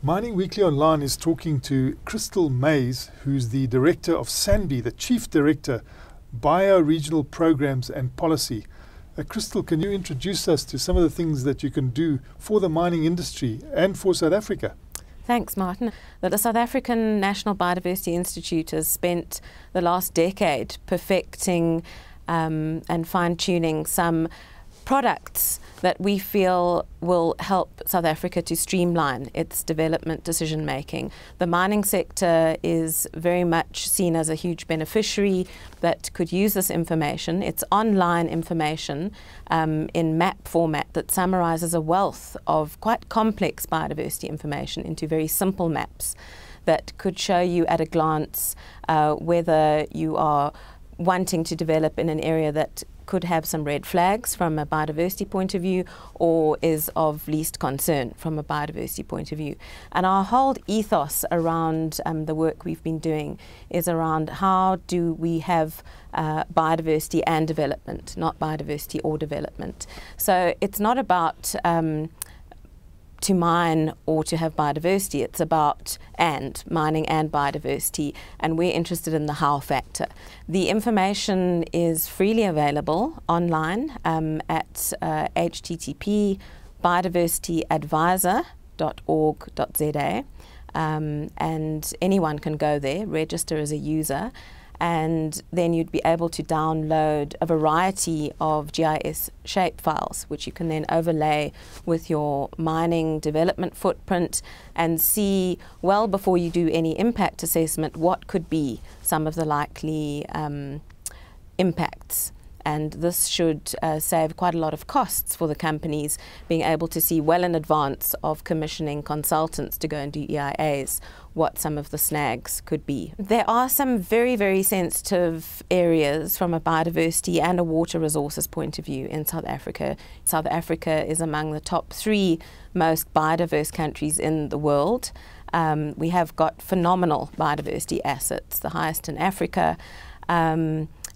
Mining Weekly Online is talking to Crystal Mays, who's the Director of SANBI, the Chief Director, Bioregional Programs and Policy. Crystal, can you introduce us to some of the things that you can do for the mining industry and for South Africa? Thanks, Martin. The South African National Biodiversity Institute has spent the last decade perfecting and fine-tuning some products that we feel will help South Africa to streamline its development decision-making. The mining sector is very much seen as a huge beneficiary that could use this information. It's online information in map format that summarizes a wealth of quite complex biodiversity information into very simple maps that could show you at a glance whether you are wanting to develop in an area that could have some red flags from a biodiversity point of view or is of least concern from a biodiversity point of view. And our whole ethos around the work we've been doing is around how do we have biodiversity and development, not biodiversity or development. So it's not about to mine or to have biodiversity, it's about mining and biodiversity, and we're interested in the how factor. The information is freely available online at http://biodiversityadvisor.org.za, and anyone can go there, register as a user, and then you'd be able to download a variety of GIS shapefiles, which you can then overlay with your mining development footprint and see well before you do any impact assessment what could be some of the likely impacts. And this should save quite a lot of costs for the companies, being able to see well in advance of commissioning consultants to go and do EIAs what some of the snags could be. There are some very, very sensitive areas from a biodiversity and a water resources point of view in South Africa. South Africa is among the top 3 most biodiverse countries in the world. We have got phenomenal biodiversity assets, the highest in Africa.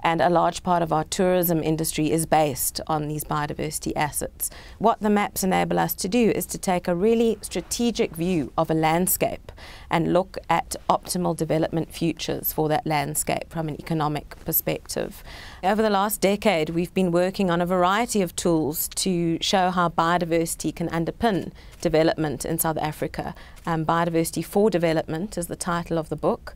And a large part of our tourism industry is based on these biodiversity assets. What the maps enable us to do is to take a really strategic view of a landscape and look at optimal development futures for that landscape from an economic perspective. Over the last decade, we've been working on a variety of tools to show how biodiversity can underpin development in South Africa. Biodiversity for Development is the title of the book.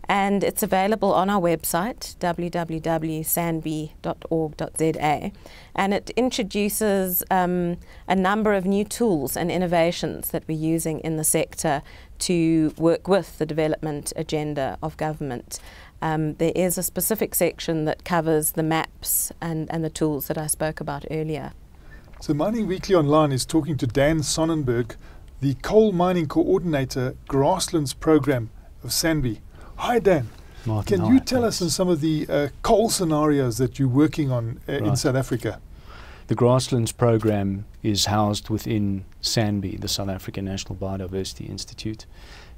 And it's available on our website, www.sanbi.org.za, and it introduces a number of new tools and innovations that we're using in the sector to work with the development agenda of government. There is a specific section that covers the maps and the tools that I spoke about earlier. So Mining Weekly Online is talking to Dan Sonnenberg, the Coal Mining Coordinator, Grasslands Program of SANBI. Hi Dan, Martin, can you tell us on some of the coal scenarios that you're working on in South Africa? The Grasslands program is housed within SANBI, the South African National Biodiversity Institute,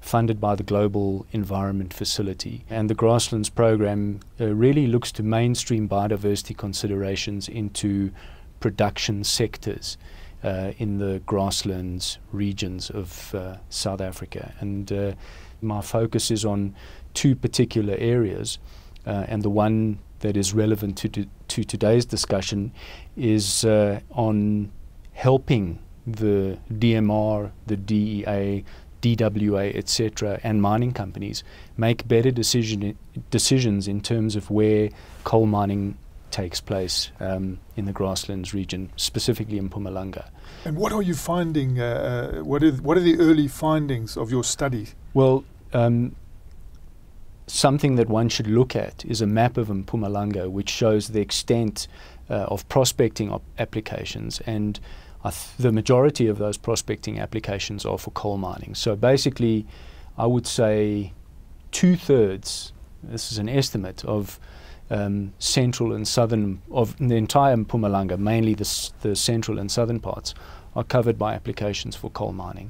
funded by the Global Environment Facility. And the Grasslands program really looks to mainstream biodiversity considerations into production sectors in the grasslands regions of South Africa. And my focus is on 2 particular areas, and the one that is relevant to today's discussion is on helping the DMR, the DEA, DWA, etc., and mining companies make better decisions in terms of where coal mining takes place in the grasslands region, specifically in Mpumalanga. And what are you finding? What are the early findings of your study? Well, something that one should look at is a map of Mpumalanga, which shows the extent of prospecting applications, and the majority of those prospecting applications are for coal mining. So basically, I would say 2/3, this is an estimate, of central and southern, of the entire Mpumalanga, mainly the central and southern parts, are covered by applications for coal mining.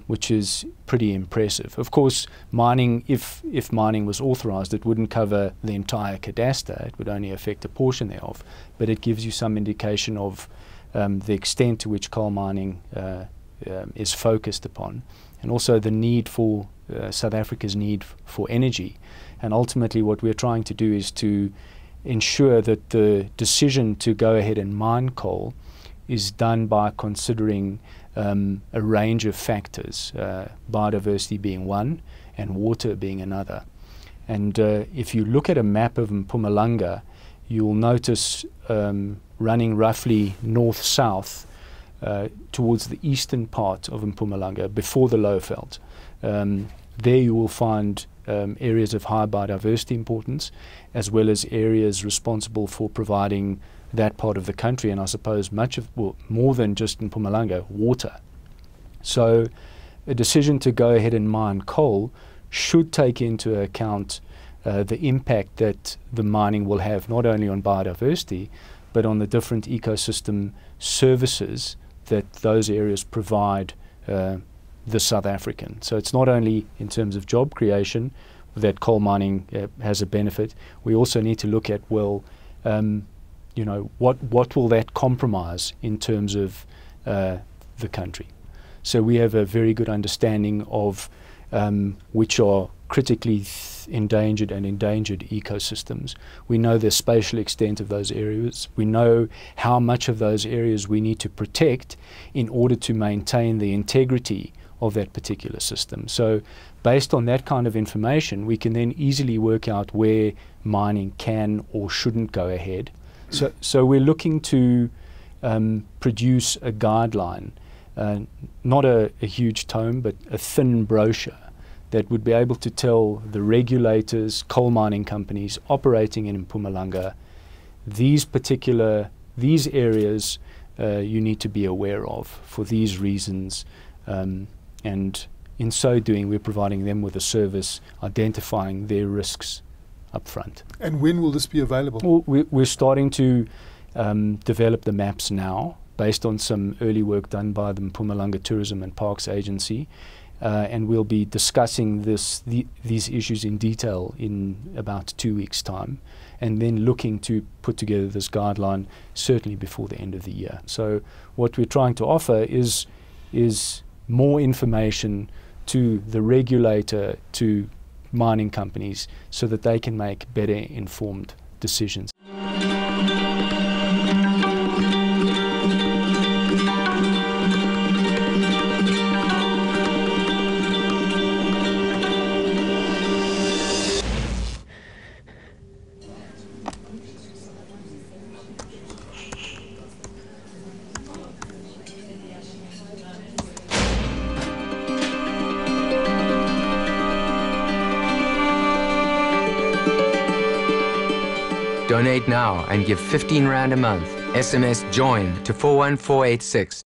Which is pretty impressive. Of course, mining, if mining was authorized, it wouldn't cover the entire cadastre. It would only affect a portion thereof, but it gives you some indication of the extent to which coal mining is focused upon, and also the need for South Africa's need for energy. And ultimately what we're trying to do is to ensure that the decision to go ahead and mine coal is done by considering a range of factors, biodiversity being one and water being another. And if you look at a map of Mpumalanga, you'll notice running roughly north-south towards the eastern part of Mpumalanga before the Lowveld. There you will find areas of high biodiversity importance, as well as areas responsible for providing that part of the country, and I suppose much of, well, more than just in Mpumalanga, water. So a decision to go ahead and mine coal should take into account the impact that the mining will have not only on biodiversity, but on the different ecosystem services that those areas provide the South African. So it's not only in terms of job creation that coal mining has a benefit. We also need to look at, well, you know, what will that compromise in terms of the country. So we have a very good understanding of which are critically endangered and endangered ecosystems. We know the spatial extent of those areas. We know how much of those areas we need to protect in order to maintain the integrity of that particular system. So based on that kind of information, we can then easily work out where mining can or shouldn't go ahead. So we're looking to produce a guideline, not a huge tome, but a thin brochure that would be able to tell the regulators, coal mining companies operating in Mpumalanga, these areas you need to be aware of for these reasons, and in so doing we're providing them with a service identifying their risks up front. And when will this be available? Well, we're starting to develop the maps now based on some early work done by the Mpumalanga Tourism and Parks Agency. And we'll be discussing these issues in detail in about 2 weeks' time, and then looking to put together this guideline certainly before the end of the year. So what we're trying to offer is more information to the regulator, to mining companies, so that they can make better informed decisions. Donate now and give 15 Rand a month. SMS JOIN to 41486.